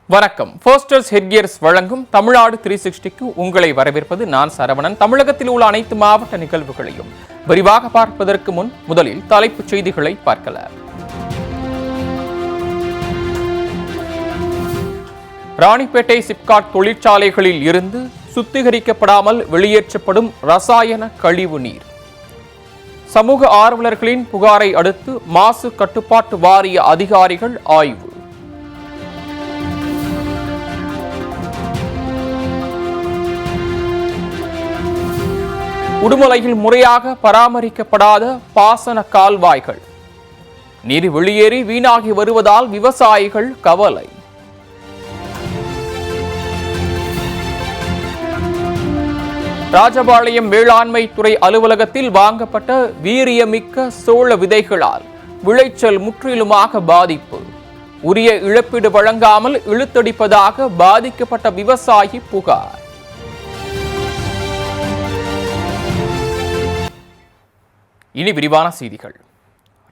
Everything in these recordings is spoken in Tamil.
வணக்கம். ஃபர்ஸ்டர்ஸ் ஹெட்கியர்ஸ் வழங்கும் தமிழ்நாடு 360க்கு உங்களை வரவேற்பது நான் சரவணன். தமிழகத்தில் உள்ள அனைத்து மாவட்ட நிகழ்வுகளையும் விரிவாக பார்ப்பதற்கு முன் முதலில் தலைப்புச் செய்திகளை பார்க்கலாம். ராணிப்பேட்டை சிப்காட் தொழிற்சாலைகளில் இருந்து சுத்திகரிக்கப்படாமல் வெளியேற்றப்படும் ரசாயன கழிவு நீர். சமூக ஆர்வலர்களின் புகாரை அடுத்து மாசு கட்டுப்பாட்டு வாரிய அதிகாரிகள் ஆய்வு. உடுமலையில் முறையாக பராமரிக்கப்படாத பாசன கால்வாய்கள். நீர் வெளியேறி வீணாகி வருவதால் விவசாயிகள் கவலை. ராஜபாளையம் வேளாண்மை துறை அலுவலகத்தில் வாங்கப்பட்ட வீரியமிக்க சோள விதைகளால் விளைச்சல் முற்றிலுமாக பாதிப்பு. உரிய இழப்பீடு வழங்காமல் இழுத்தடிப்பதாக பாதிக்கப்பட்ட விவசாயி புகார். இனி விரிவான செய்திகள்.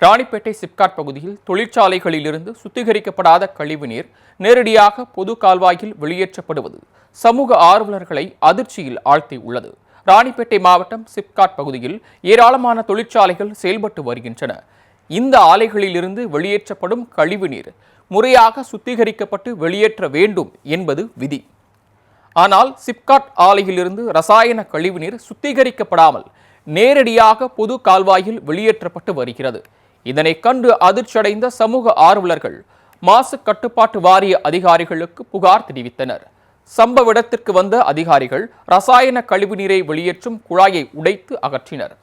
ராணிப்பேட்டை சிப்காட் பகுதியில் தொழிற்சாலைகளில் இருந்து சுத்திகரிக்கப்படாத கழிவுநீர் நேரடியாக பொது கால்வாயில் வெளியேற்றப்படுவது சமூக ஆர்வலர்களை அதிர்ச்சியில் ஆழ்த்தியுள்ளது. ராணிப்பேட்டை மாவட்டம் சிப்காட் பகுதியில் ஏராளமான தொழிற்சாலைகள் செயல்பட்டு வருகின்றன. இந்த ஆலைகளில் இருந்து வெளியேற்றப்படும் கழிவுநீர் முறையாக சுத்திகரிக்கப்பட்டு வெளியேற்ற வேண்டும் என்பது விதி. ஆனால் சிப்காட் ஆலையிலிருந்து ரசாயன கழிவுநீர் சுத்திகரிக்கப்படாமல் நேரடியாக பொது கால்வாயில் வெளியேற்றப்பட்டு வருகிறது. இதனை கண்டு அதிர்ச்சியடைந்த சமூக ஆர்வலர்கள் மாசு கட்டுப்பாட்டு வாரிய அதிகாரிகளுக்கு புகார் தெரிவித்தனர். சம்பவ இடத்திற்கு வந்த அதிகாரிகள் ரசாயன கழிவுநீரை வெளியேற்றும் குழாயை உடைத்து அகற்றினர்.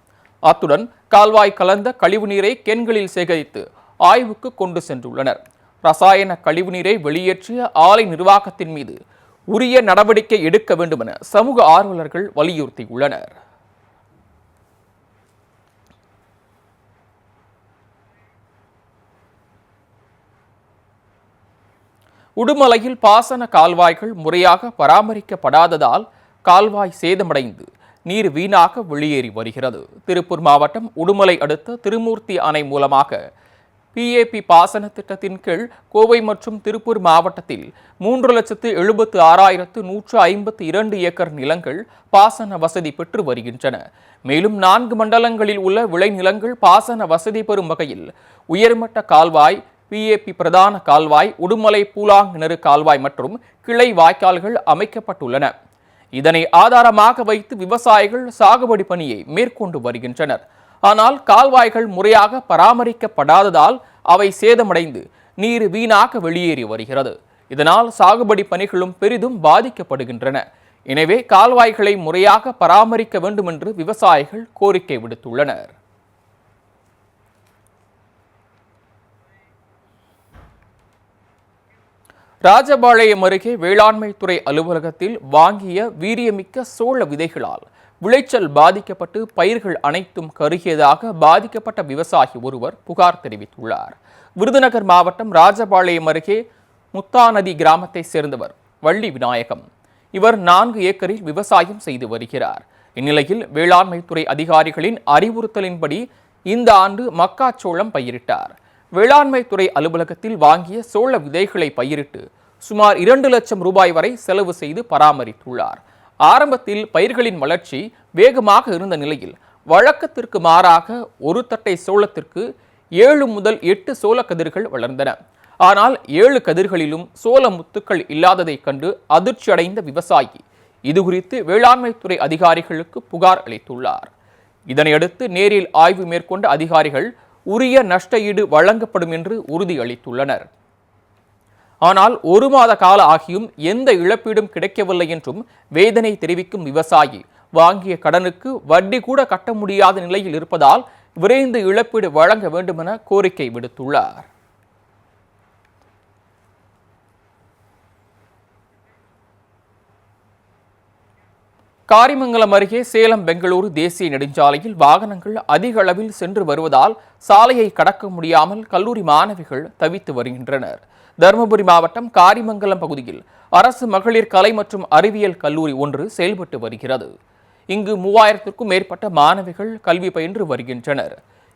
அத்துடன் கால்வாய் கலந்த கழிவுநீரை கேன்களில் சேகரித்து ஆய்வுக்கு கொண்டு சென்றுள்ளனர். ரசாயன கழிவுநீரை வெளியேற்றிய ஆலை நிர்வாகத்தின் மீது உரிய நடவடிக்கை எடுக்க வேண்டும் என சமூக ஆர்வலர்கள் வலியுறுத்தியுள்ளனர். உடுமலையில் பாசன கால்வாய்கள் முறையாக பராமரிக்கப்படாததால் கால்வாய் சேதமடைந்து நீர் வீணாக வெளியேறி வருகிறது. திருப்பூர் மாவட்டம் உடுமலை அடுத்த திருமூர்த்தி அணை மூலமாக PAP பாசன திட்டத்தின் கீழ் கோவை மற்றும் திருப்பூர் மாவட்டத்தில் 3,76,152 ஏக்கர் நிலங்கள் பாசன வசதி பெற்று வருகின்றன. மேலும் 4 மண்டலங்களில் உள்ள விளைநிலங்கள் பாசன வசதி பெறும் வகையில் உயர்மட்ட கால்வாய், PAP பிரதான கால்வாய், உடுமலை பூலாங்கிணறு கால்வாய் மற்றும் கிளை வாய்க்கால்கள் அமைக்கப்பட்டுள்ளன. இதனை ஆதாரமாக வைத்து விவசாயிகள் சாகுபடி பணியை மேற்கொண்டு வருகின்றனர். ஆனால் கால்வாய்கள் முறையாக பராமரிக்கப்படாததால் அவை சேதமடைந்து நீர் வீணாக வெளியேறி வருகிறது. இதனால் சாகுபடி பணிகளும் பெரிதும் பாதிக்கப்படுகின்றன. எனவே கால்வாய்களை முறையாக பராமரிக்க வேண்டும் என்று விவசாயிகள் கோரிக்கை விடுத்துள்ளனர். ராஜபாளையம் அருகே வேளாண்மை துறை அலுவலகத்தில் வாங்கிய வீரியமிக்க சோள விதைகளால் விளைச்சல் பாதிக்கப்பட்டு பயிர்கள் அனைத்தும் கருகியதாக பாதிக்கப்பட்ட விவசாயி ஒருவர் புகார் தெரிவித்துள்ளார். விருதுநகர் மாவட்டம் ராஜபாளையம் அருகே முத்தாநதி கிராமத்தை சேர்ந்தவர் வள்ளி விநாயகம். இவர் 4 ஏக்கரில் விவசாயம் செய்து வருகிறார். இந்நிலையில் வேளாண்மை துறை அதிகாரிகளின் அறிவுறுத்தலின்படி இந்த ஆண்டு மக்காச்சோளம் பயிரிட்டார். வேளாண்மை துறை அலுவலகத்தில் வாங்கிய சோள விதைகளை பயிரிட்டு சுமார் 2 லட்சம் ரூபாய் வரை செலவு செய்து பராமரித்துள்ளார். ஆரம்பத்தில் பயிர்களின் வளர்ச்சி வேகமாக இருந்த நிலையில் வழக்கத்திற்கு மாறாக ஒரு தட்டை சோளத்திற்கு 7 முதல் 8 சோள கதிர்கள் வளர்ந்தன. ஆனால் 7 கதிர்களிலும் சோள முத்துக்கள் இல்லாததை கண்டு அதிர்ச்சியடைந்த விவசாயி இதுகுறித்து வேளாண்மை துறை அதிகாரிகளுக்கு புகார் அளித்துள்ளார். இதனையடுத்து நேரில் ஆய்வு மேற்கொண்ட அதிகாரிகள் உரிய நஷ்ட ஈடு வழங்கப்படும் என்று உறுதியளித்துள்ளனர். ஆனால் 1 மாத கால ஆகியும் எந்த இழப்பீடும் கிடைக்கவில்லை என்றும் வேதனை தெரிவிக்கும் விவசாயி வாங்கிய கடனுக்கு வட்டி கூட கட்ட முடியாத நிலையில் இருப்பதால் விரைந்து இழப்பீடு வழங்க வேண்டும் என கோரிக்கை விடுத்துள்ளார். காரிமங்கலம் அருகே சேலம் பெங்களூரு தேசிய நெடுஞ்சாலையில் வாகனங்கள் அதிக அளவில் சென்று வருவதால் சாலையை கடக்க முடியாமல் கல்லூரி மாணவிகள் தவித்து வருகின்றனர். தருமபுரி மாவட்டம் காரிமங்கலம் பகுதியில் அரசு மகளிர் கலை மற்றும் அறிவியல் கல்லூரி ஒன்று செயல்பட்டு வருகிறது. இங்கு 3000க்கும் மேற்பட்ட மாணவிகள் கல்வி பயின்று வருகின்றனர்.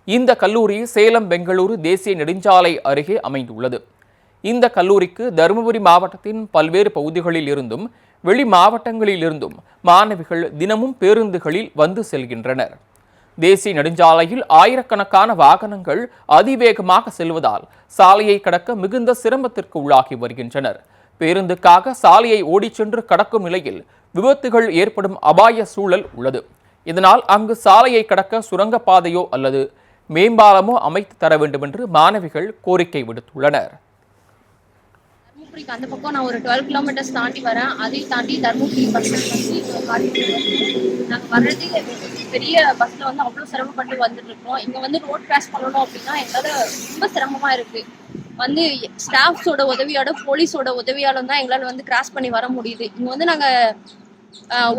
இந்த கல்லூரி சேலம் பெங்களூரு தேசிய நெடுஞ்சாலை அருகே அமைந்துள்ளது. இந்த கல்லூரிக்கு தருமபுரி மாவட்டத்தின் பல்வேறு பகுதிகளில் இருந்தும் வெளி மாவட்டங்களில் இருந்தும் மாணவிகள் தினமும் பேருந்துகளில் வந்து செல்கின்றனர். தேசிய நெடுஞ்சாலையில் ஆயிரக்கணக்கான வாகனங்கள் அதிவேகமாக செல்வதால் சாலையை கடக்க மிகுந்த சிரமத்திற்கு உள்ளாகி வருகின்றனர். பேருந்துக்காக சாலையை ஓடிச் சென்று கடக்கும் நிலையில் விபத்துகள் ஏற்படும் அபாய சூழல் உள்ளது. இதனால் அங்கு சாலையை கடக்க சுரங்கப்பாதையோ அல்லது மேம்பாலமோ அமைத்து தர வேண்டும் என்று மாணவிகள் கோரிக்கை விடுத்துள்ளனர். தர்மபுரிக்கு அந்த பக்கம் நான் ஒரு 12 கிலோமீட்டர்ஸ் தாண்டி வரேன். அதையும் தாண்டி தர்மபுரி பஸ் வந்து நாங்கள் வர்றது பெரிய பஸ்ல வந்து அவ்வளோ சிரமப்பட்டு வந்துட்டு இருக்கோம். இங்க வந்து ரோட் கிராஸ் பண்ணணும் அப்படின்னா எங்களால ரொம்ப சிரமமா இருக்கு. வந்து ஸ்டாஃப்ஸோட உதவியோட போலீஸோட உதவியாலும் தான் எங்களால் வந்து கிராஸ் பண்ணி வர முடியுது. இங்க வந்து நாங்க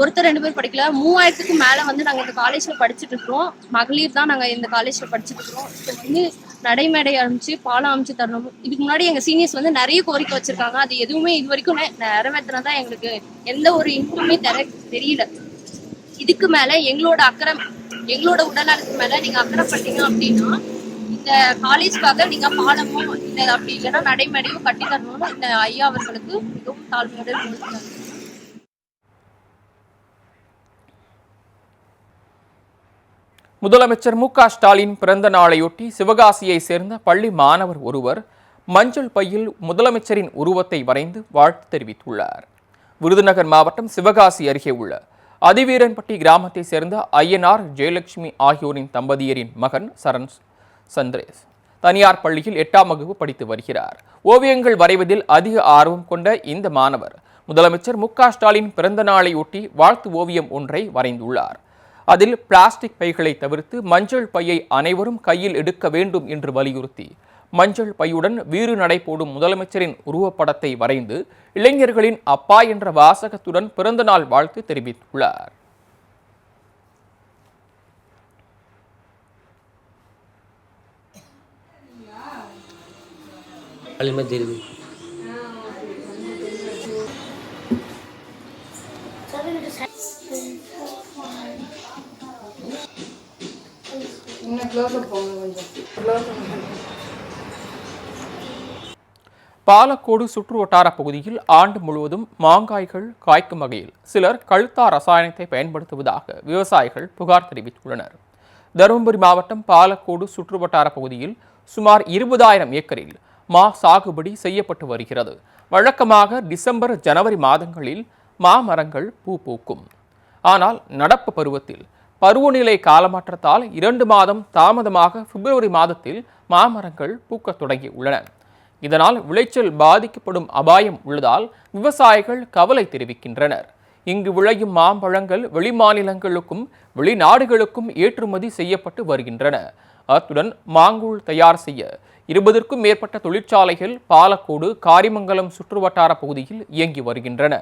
ஒருத்தர் 2 பேர் படிக்கல, 3000க்கு மேல வந்து நாங்க இந்த காலேஜ்ல படிச்சுட்டு இருக்கிறோம். மகளிர் தான் நாங்க இந்த காலேஜ்ல படிச்சுட்டு இருக்கிறோம். இப்போ வந்து நடைமேடை அமைச்சு பாலம் அமைச்சு தரணும். இதுக்கு முன்னாடி எங்க சீனியர்ஸ் வந்து நிறைய கோரிக்கை வச்சிருக்காங்க. அது எதுவுமே இது வரைக்கும் நிறைவேற்றினதான் எங்களுக்கு எந்த ஒரு இன்ஃபுமே தெரியல. இதுக்கு மேல எங்களோட உடல்நலத்துக்கு மேல நீங்க அக்கறைப்பட்டீங்க அப்படின்னா இந்த காலேஜ்க்காக நீங்க பாலமோ இந்த அப்படி இல்லைன்னா நடைமேடையோ கட்டி தரணும்னு இந்த ஐயா அவர்களுக்கு மிகவும் தாழ்மையோட கொடுத்தாங்க. முதலமைச்சர் மு.க.ஸ்டாலின் பிறந்த நாளையொட்டி சிவகாசியை சேர்ந்த பள்ளி மாணவர் ஒருவர் மஞ்சள் பையில் முதலமைச்சரின் உருவத்தை வரைந்து வாழ்த்து தெரிவித்துள்ளார். விருதுநகர் மாவட்டம் சிவகாசி அருகே உள்ள அதிவீரன்பட்டி கிராமத்தை சேர்ந்த ஐயனார் ஜெயலட்சுமி ஆகியோரின் தம்பதியரின் மகன் சரண் சந்திரேஷ் தனியார் பள்ளியில் 8ஆம் வகுப்பு படித்து வருகிறார். ஓவியங்கள் வரைவதில் அதிக ஆர்வம் கொண்ட இந்த மாணவர் முதலமைச்சர் மு.க.ஸ்டாலின் பிறந்த நாளையொட்டி வாழ்த்து ஓவியம் ஒன்றை வரைந்துள்ளார். அதில் பிளாஸ்டிக் பைகளை தவிர்த்து மஞ்சள் பையை அனைவரும் கையில் எடுக்க வேண்டும் என்று வலியுறுத்தி மஞ்சள் பையுடன் வீறு நடை போடும் முதலமைச்சரின் உருவப்படத்தை வரைந்து இளைஞர்களின் அப்பா என்ற வாசகத்துடன் பிறந்தநாள் வாழ்த்து தெரிவித்துள்ளார். பாலக்கோடு சுற்று வட்டார பகுதியில் ஆண்டு முழுவதும் மாங்காய்கள் காய்க்கும் வகையில் சிலர் கழுத்தா ரசாயனத்தை பயன்படுத்துவதாக விவசாயிகள் புகார் தெரிவித்துள்ளனர். தருமபுரி மாவட்டம் பாலக்கோடு சுற்று வட்டார பகுதியில் சுமார் 20,000 ஏக்கரில் மா சாகுபடி செய்யப்பட்டு வருகிறது. வழக்கமாக டிசம்பர் ஜனவரி மாதங்களில் மாமரங்கள் பூ பூக்கும். ஆனால் நடப்பு பருவத்தில் பருவநிலை காலமாற்றத்தால் 2 மாதம் தாமதமாக பிப்ரவரி மாதத்தில் மாமரங்கள் பூக்கத் தொடங்கி உள்ளன. இதனால் விளைச்சல் பாதிக்கப்படும் அபாயம் உள்ளதால் விவசாயிகள் கவலை தெரிவிக்கின்றனர். இங்கு விளையும் மாம்பழங்கள் வெளிமாநிலங்களுக்கும் வெளிநாடுகளுக்கும் ஏற்றுமதி செய்யப்பட்டு வருகின்றன. அத்துடன் மாங்கூழ் தயார் செய்ய 20க்கும் மேற்பட்ட தொழிற்சாலைகள் பாலக்கோடு காரிமங்கலம் சுற்றுவட்டார பகுதியில் இயங்கி வருகின்றன.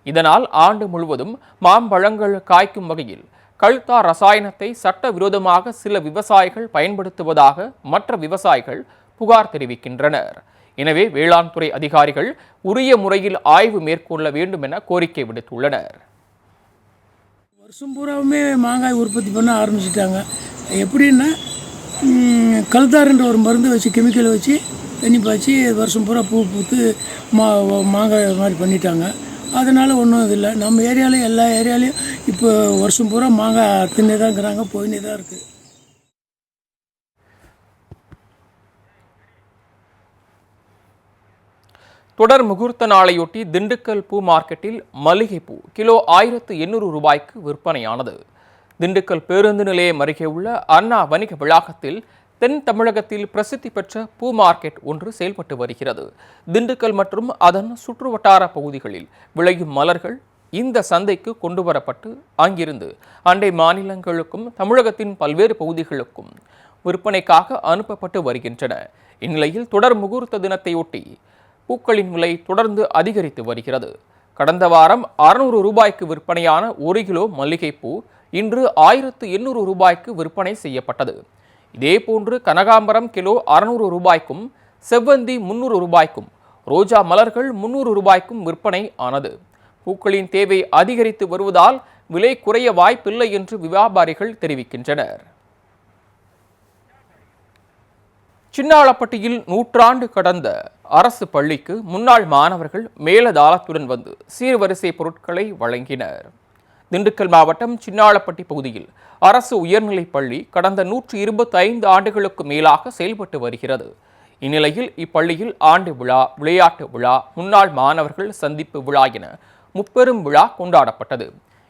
இதனால் ஆண்டு முழுவதும் மாம்பழங்கள் காய்க்கும் வகையில் கழுத்தா ரசாயனத்தை சட்டவிரோதமாக சில விவசாயிகள் பயன்படுத்துவதாக மற்ற விவசாயிகள் புகார் தெரிவிக்கின்றனர். எனவே வேளாண் துறை அதிகாரிகள் உரிய முறையில் ஆய்வு மேற்கொள்ள வேண்டும் என கோரிக்கை விடுத்துள்ளனர். வருஷம் பூராவுமே மாங்காய் உற்பத்தி பண்ண ஆரம்பிச்சிட்டாங்க. எப்படின்னா கல்தாருன்ற ஒரு மருந்து வச்சு கெமிக்கலை வச்சு தண்ணி பாய்ச்சி வருஷம் பூரா பூ பூத்து மாங்காய் மாதிரி பண்ணிட்டாங்க. அதனால் ஒன்றும் இது இல்லை. நம்ம ஏரியாவில் எல்லா ஏரியாலையும் இப்போ வருஷம் பூரா மாங்காய் தின்னே தான் இருக்கிறாங்க, போயினே தான் இருக்குது. தொடர் முகூர்த்த நாளையொட்டி திண்டுக்கல் பூ மார்க்கெட்டில் மல்லிகைப்பூ கிலோ 1800 ரூபாய்க்கு விற்பனையானது. திண்டுக்கல் பேருந்து நிலையம் அருகே உள்ள அண்ணா வணிக வளாகத்தில் தென் தமிழகத்தில் பிரசித்தி பெற்ற பூ மார்க்கெட் ஒன்று செயல்பட்டு வருகிறது. திண்டுக்கல் மற்றும் அதன் சுற்றுவட்டார பகுதிகளில் விளையும் மலர்கள் இந்த சந்தைக்கு கொண்டு வரப்பட்டு அங்கிருந்து அண்டை மாநிலங்களுக்கும் தமிழகத்தின் பல்வேறு பகுதிகளுக்கும் விற்பனைக்காக அனுப்பப்பட்டு வருகின்றன. இந்நிலையில் தொடர் முகூர்த்த தினத்தையொட்டி பூக்களின் விலை தொடர்ந்து அதிகரித்து வருகிறது. கடந்த வாரம் 600 ரூபாய்க்கு விற்பனையான 1 கிலோ மல்லிகைப்பூ இன்று 1800 ரூபாய்க்கு விற்பனை செய்யப்பட்டது. இதேபோன்று கனகாம்பரம் கிலோ 600 ரூபாய்க்கும், செவ்வந்தி 300 ரூபாய்க்கும், ரோஜா மலர்கள் 300 ரூபாய்க்கும் விற்பனை ஆனது. பூக்களின் தேவை அதிகரித்து வருவதால் விலை குறைய வாய்ப்பில்லை என்று வியாபாரிகள் தெரிவிக்கின்றனர். சின்னாளப்பட்டியில் நூற்றாண்டு கடந்த அரசு பள்ளிக்கு முன்னாள் மாணவர்கள் மேலதாளத்துடன் வந்து சீர்வரிசை பொருட்களை வழங்கினர். திண்டுக்கல் மாவட்டம் சின்னாளப்பட்டி பகுதியில் அரசு உயர்நிலைப் பள்ளி கடந்த 125 ஆண்டுகளுக்கு மேலாக செயல்பட்டு வருகிறது. இந்நிலையில் இப்பள்ளியில் ஆண்டு விழா, விளையாட்டு விழா, முன்னாள் மாணவர்கள் சந்திப்பு விழா என முப்பெரும் விழா கொண்டாடப்பட்டது.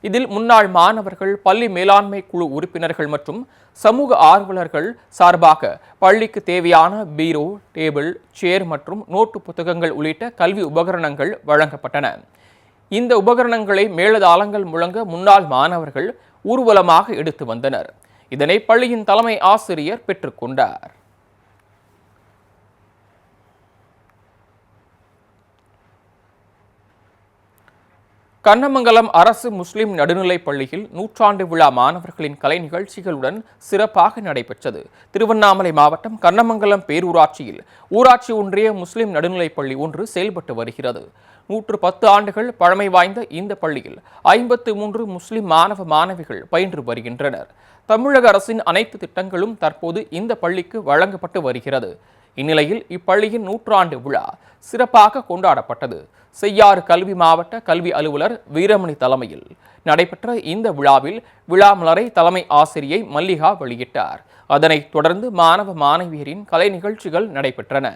இதில் முன்னாள் மாணவர்கள், பள்ளி மேலாண்மை குழு உறுப்பினர்கள் மற்றும் சமூக ஆர்வலர்கள் சார்பாக பள்ளிக்கு தேவையான பீரோ, டேபிள், சேர் மற்றும் நோட்டு புத்தகங்கள் உள்ளிட்ட கல்வி உபகரணங்கள் வழங்கப்பட்டன. இந்த உபகரணங்களை மேளதாளங்கள் முழங்க முன்னாள் மாணவர்கள் ஊர்வலமாக எடுத்து வந்தனர். இதனை பள்ளியின் தலைமை ஆசிரியர் பெற்றுக்கொண்டார். கண்ணமங்கலம் அரசு முஸ்லிம் நடுநிலைப் பள்ளியில் நூற்றாண்டு விழா மாணவர்களின் கலை நிகழ்ச்சிகளுடன் சிறப்பாக நடைபெற்றது. திருவண்ணாமலை மாவட்டம் கண்ணமங்கலம் பேரூராட்சியில் ஊராட்சி ஒன்றிய முஸ்லிம் நடுநிலைப் பள்ளி ஒன்று செயல்பட்டு வருகிறது. 110 ஆண்டுகள் பழமை வாய்ந்த இந்த பள்ளியில் 53 முஸ்லிம் மாணவ மாணவிகள் பயின்று வருகின்றனர். தமிழக அரசின் அனைத்து திட்டங்களும் தற்போது இந்த பள்ளிக்கு வழங்கப்பட்டு வருகிறது. இந்நிலையில் இப்பள்ளியின் நூற்றாண்டு விழா சிறப்பாக கொண்டாடப்பட்டது. செய்யாறு கல்வி மாவட்ட கல்வி அலுவலர் வீரமணி தலைமையில் நடைபெற்ற இந்த விழாவில் விழா மலரை தலைமை ஆசிரியை மல்லிகா வெளியிட்டார். அதனைத் தொடர்ந்து மாணவ மாணவியரின் கலை நிகழ்ச்சிகள் நடைபெற்றன.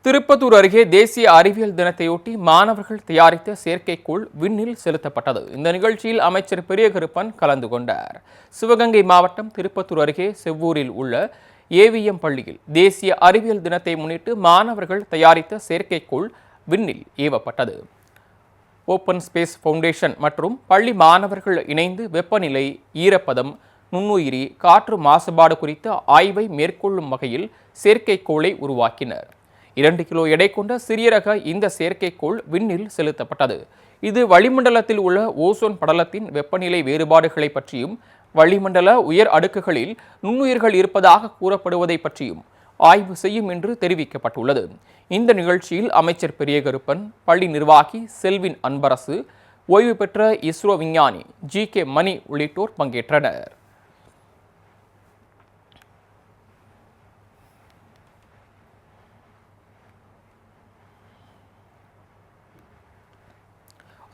திருப்பத்தூர் அருகே தேசிய அறிவியல் தினத்தையொட்டி மாணவர்கள் தயாரித்த செயற்கைக்கோள் விண்ணில் செலுத்தப்பட்டது. இந்த நிகழ்ச்சியில் அமைச்சர் பெரியகருப்பன் கலந்து கொண்டார். சிவகங்கை மாவட்டம் திருப்பத்தூர் அருகே செவ்வூரில் உள்ள ஏவிஎம் பள்ளியில் தேசிய அறிவியல் தினத்தை முன்னிட்டு மாணவர்கள் தயாரித்த செயற்கைக்கோள் விண்ணில் ஏவப்பட்டது. ஓப்பன் ஸ்பேஸ் ஃபவுண்டேஷன் மற்றும் பள்ளி மாணவர்கள் இணைந்து வெப்பநிலை, ஈரப்பதம், நுண்ணுயிரி, காற்று மாசுபாடு குறித்த ஆய்வை மேற்கொள்ளும் வகையில் செயற்கைக்கோளை உருவாக்கினர். 2 கிலோ எடை கொண்ட சிறிய ரக இந்த செயற்கைக்கோள் விண்ணில் செலுத்தப்பட்டது. இது வளிமண்டலத்தில் உள்ள ஓசோன் படலத்தின் வெப்பநிலை வேறுபாடுகளை பற்றியும், வளிமண்டல உயர் அடுக்குகளில் நுண்ணுயிர்கள் இருப்பதாக கூறப்படுவதை பற்றியும் ஆய்வு செய்யும் என்று தெரிவிக்கப்பட்டுள்ளது. இந்த நிகழ்ச்சியில் அமைச்சர் பெரியகருப்பன், பள்ளி நிர்வாகி செல்வின் அன்பரசு, ஓய்வு பெற்ற இஸ்ரோ விஞ்ஞானி GK மணி உள்ளிட்டோர் பங்கேற்றனர்.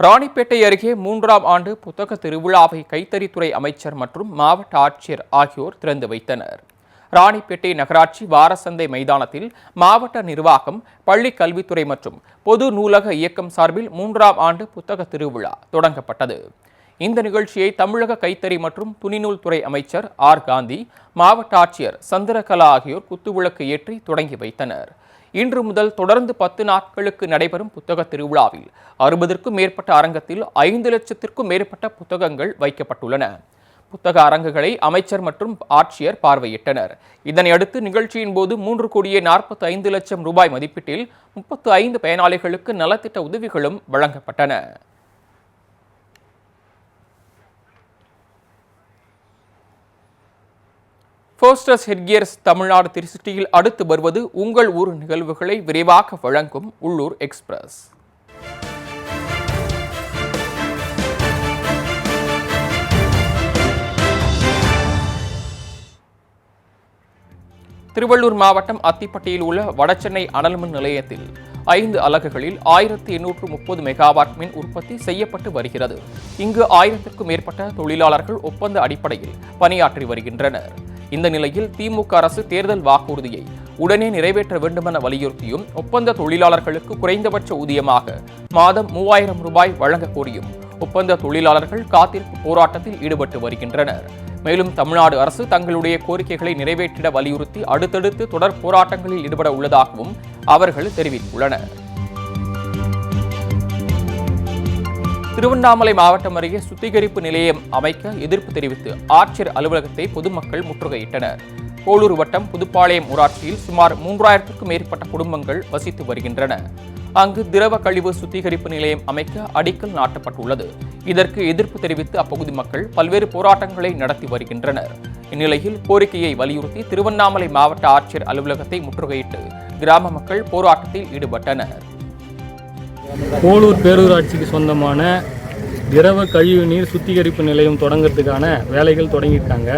ராணிப்பேட்டை அருகே 3ஆம் ஆண்டு புத்தக திருவிழாவை கைத்தறித்துறை அமைச்சர் மற்றும் மாவட்ட ஆட்சியர் ஆகியோர் திறந்து வைத்தனர். ராணிப்பேட்டை நகராட்சி வாரசந்தை மைதானத்தில் மாவட்ட நிர்வாகம், பள்ளி கல்வித்துறை மற்றும் பொது நூலக இயக்கம் சார்பில் 3ஆம் ஆண்டு புத்தக திருவிழா தொடங்கப்பட்டது. இந்த நிகழ்ச்சியை தமிழக கைத்தறி மற்றும் துணிநூல் துறை அமைச்சர் காந்தி, மாவட்ட ஆட்சியர் சந்திரகலா ஆகியோர் குத்துவிளக்கு ஏற்றி தொடங்கி வைத்தனர். இன்று முதல் தொடர்ந்து 10 நாட்களுக்கு நடைபெறும் புத்தக திருவிழாவில் 60க்கும் மேற்பட்ட அரங்கத்தில் 5 லட்சத்திற்கும் மேற்பட்ட புத்தகங்கள் வைக்கப்பட்டுள்ளன. புத்தக அரங்குகளை அமைச்சர் மற்றும் ஆட்சியர் பார்வையிட்டனர். இதனையடுத்து நிகழ்ச்சியின் போது 3,45 லட்சம் ரூபாய் மதிப்பீட்டில் 35 பயனாளிகளுக்கு நலத்திட்ட உதவிகளும் வழங்கப்பட்டன. ஃபோஸ்டர்ஸ் ஹெட்கியர்ஸ் தமிழ்நாடு திருச்சியில் அடுத்து வருவது உங்கள் ஊர் நிகழ்வுகளை விரைவாக வழங்கும் உள்ளூர் எக்ஸ்பிரஸ். திருவள்ளூர் மாவட்டம் அத்திப்பட்டியில் உள்ள வடசென்னை அனல்மின் நிலையத்தில் 5 அலகுகளில் 1830 மெகாவாட் மின் உற்பத்தி செய்யப்பட்டு வருகிறது. இங்கு 1000க்கும் மேற்பட்ட தொழிலாளர்கள் ஒப்பந்த அடிப்படையில் பணியாற்றி வருகின்றனர். இந்த நிலையில் திமுக அரசு தேர்தல் வாக்குறுதியை உடனே நிறைவேற்ற வேண்டுமென வலியுறுத்தியும், ஒப்பந்த தொழிலாளர்களுக்கு குறைந்தபட்ச ஊதியமாக மாதம் 3000 ரூபாய் வழங்க கோரியும் ஒப்பந்த தொழிலாளர்கள் காத்திருப்பு போராட்டத்தில் ஈடுபட்டு வருகின்றனர். மேலும் தமிழ்நாடு அரசு தங்களுடைய கோரிக்கைகளை நிறைவேற்றிட வலியுறுத்தி அடுத்தடுத்து தொடர் போராட்டங்களில் ஈடுபட உள்ளதாகவும் அவர்கள் தெரிவித்துள்ளனர். திருவண்ணாமலை மாவட்டம் அருகே சுத்திகரிப்பு நிலையம் அமைக்க எதிர்ப்பு தெரிவித்து ஆட்சியர் அலுவலகத்தை பொதுமக்கள் முற்றுகையிட்டனர். போலூர் வட்டம் புதுப்பாளையம் ஊராட்சியில் சுமார் 3000க்கும் மேற்பட்ட குடும்பங்கள் வசித்து வருகின்றன. அங்கு திரவ கழிவு சுத்திகரிப்பு நிலையம் அமைக்க அடிக்கல் நாட்டப்பட்டுள்ளது. இதற்கு எதிர்ப்பு தெரிவித்து அப்பகுதி மக்கள் பல்வேறு போராட்டங்களை நடத்தி வருகின்றனர். இந்நிலையில் கோரிக்கையை வலியுறுத்தி திருவண்ணாமலை மாவட்ட ஆட்சியர் அலுவலகத்தை முற்றுகையிட்டு கிராம மக்கள் போராட்டத்தில் ஈடுபட்டனர். போலூர் பேரூராட்சிக்கு சொந்தமான திரவ கழிவு நீர் சுத்திகரிப்பு நிலையம் தொடங்கிறதுக்கான வேலைகள் தொடங்கியிருக்காங்க.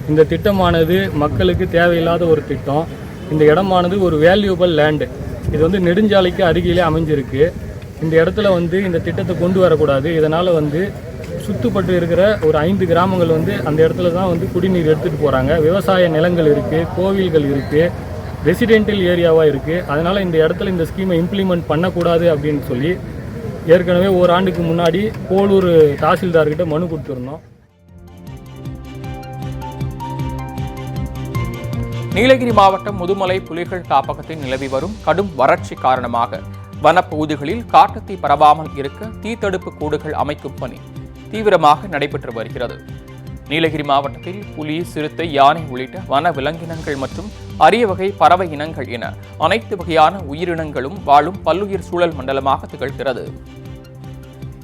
இந்த திட்டமானது மக்களுக்கு தேவையில்லாத ஒரு திட்டம். இந்த இடமானது ஒரு வேல்யூபிள் லேண்டு. இது நெடுஞ்சாலைக்கு அருகிலே அமைஞ்சிருக்கு. இந்த இடத்துல இந்த திட்டத்தை கொண்டு வரக்கூடாது. இதனால் சுற்றுப்பட்டு இருக்கிற ஒரு 5 கிராமங்கள் அந்த இடத்துல தான் குடிநீர் எடுத்துகிட்டு போகிறாங்க. விவசாய நிலங்கள் இருக்குது, கோவில்கள் இருக்குது, ரெசிடென்டல் ஏரியாவாக இருக்குது. அதனால் இந்த இடத்துல இந்த ஸ்கீமை இம்ப்ளிமெண்ட் பண்ணக்கூடாது அப்படின்னு சொல்லி ஏற்கனவே ஓராண்டுக்கு முன்னாடி போலூர் தாசில்தார்கிட்ட மனு கொடுத்துருந்தோம். நீலகிரி மாவட்டம் முதுமலை புலிகள் காப்பகத்தில் நிலவி வரும் கடும் வறட்சி காரணமாக வனப்பகுதிகளில் காட்டுத்தீ பரவாமல் இருக்க தீத்தடுப்பு கூடுகள் அமைக்கும் பணி தீவிரமாக நடைபெற்று வருகிறது. நீலகிரி மாவட்டத்தில் புலி, சிறுத்தை, யானை உள்ளிட்ட வன விலங்கினங்கள் மற்றும் அரிய வகை பறவை இனங்கள் என அனைத்து வகையான உயிரினங்களும் வாழும் பல்லுயிர் சூழல் மண்டலமாக திகழ்கிறது.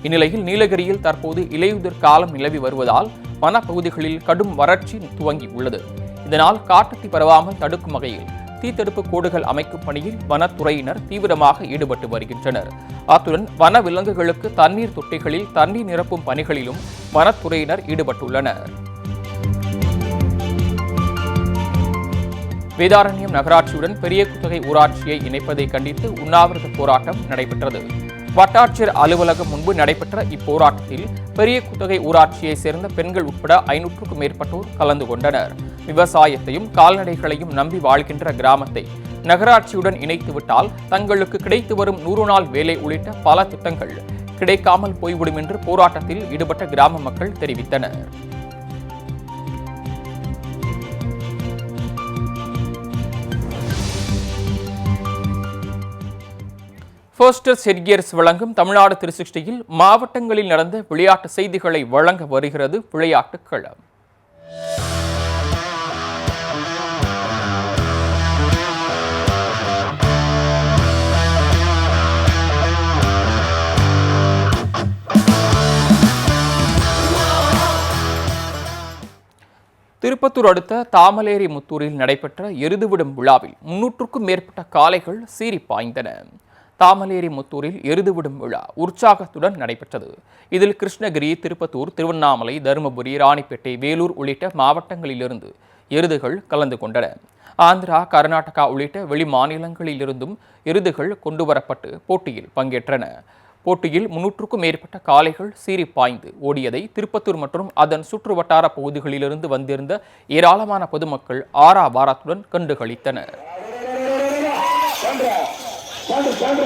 இந்நிலையில் நீலகிரியில் தற்போது இலையுதிர் காலம் நிலவி வருவதால் வனப்பகுதிகளில் கடும் வறட்சி துவங்கி உள்ளது. இதனால் காட்டுத்தீ பரவாமல் தடுக்கும் வகையில் தீத்தடுப்பு கோடுகள் அமைக்கும் பணியில் வனத்துறையினர் தீவிரமாக ஈடுபட்டு வருகின்றனர். அத்துடன் வன விலங்குகளுக்கு தண்ணீர் தொட்டிகளில் தண்ணீர் நிரப்பும் பணிகளிலும் வனத்துறையினர் ஈடுபட்டுள்ளனர். வேதாரண்யம் நகராட்சியுடன் பெரிய குத்தகை ஊராட்சியை இணைப்பதை கண்டித்து உண்ணாவிரத போராட்டம் நடைபெற்றது. வட்டாட்சியர் அலுவலகம் முன்பு நடைபெற்ற இப்போராட்டத்தில் பெரிய குத்தகை ஊராட்சியை சேர்ந்த பெண்கள் உட்பட 500க்கும் மேற்பட்டோர் கலந்து கொண்டனர். விவசாயத்தையும் கால்நடைகளையும் நம்பி வாழ்கின்ற கிராமத்தை நகராட்சியுடன் இணைத்துவிட்டால் தங்களுக்கு கிடைத்து வரும் 100 நாள் வேலை உள்ளிட்ட பல திட்டங்கள் கிடைக்காமல் போய்விடும் என்று போராட்டத்தில் ஈடுபட்ட கிராம மக்கள் தெரிவித்தனர். ஃபர்ஸ்டர் செட்கியர்ஸ் வழங்கும் தமிழ்நாடு 360யில் மாவட்டங்களில் நடந்த விளையாட்டு செய்திகளை வழங்க வருகிறது விளையாட்டு களம். திருப்பத்தூர் அடுத்த தாமலேரி முத்தூரில் நடைபெற்ற எருதுவிடும் விழாவில் 300க்கும் மேற்பட்ட காளைகள் சீறி பாய்ந்தன. தாமலேரி முத்தூரில் எருதுவிடும் விழா உற்சாகத்துடன் நடைபெற்றது. இதில் கிருஷ்ணகிரி, திருப்பத்தூர், திருவண்ணாமலை, தருமபுரி, ராணிப்பேட்டை, வேலூர் உள்ளிட்ட மாவட்டங்களிலிருந்து எருதுகள் கலந்து கொண்டன. ஆந்திரா, கர்நாடகா உள்ளிட்ட வெளி மாநிலங்களிலிருந்தும் எருதுகள் கொண்டுவரப்பட்டு போட்டியில் பங்கேற்றன. போட்டியில் 300க்கும் மேற்பட்ட காளைகள் சீறி பாய்ந்து ஓடியதை திருப்பத்தூர் மற்றும் அதன் சுற்றுவட்டார பகுதிகளிலிருந்து வந்திருந்த ஏராளமான பொதுமக்கள் ஆரவாரத்துடன் கண்டுகளித்தனர். Sandra,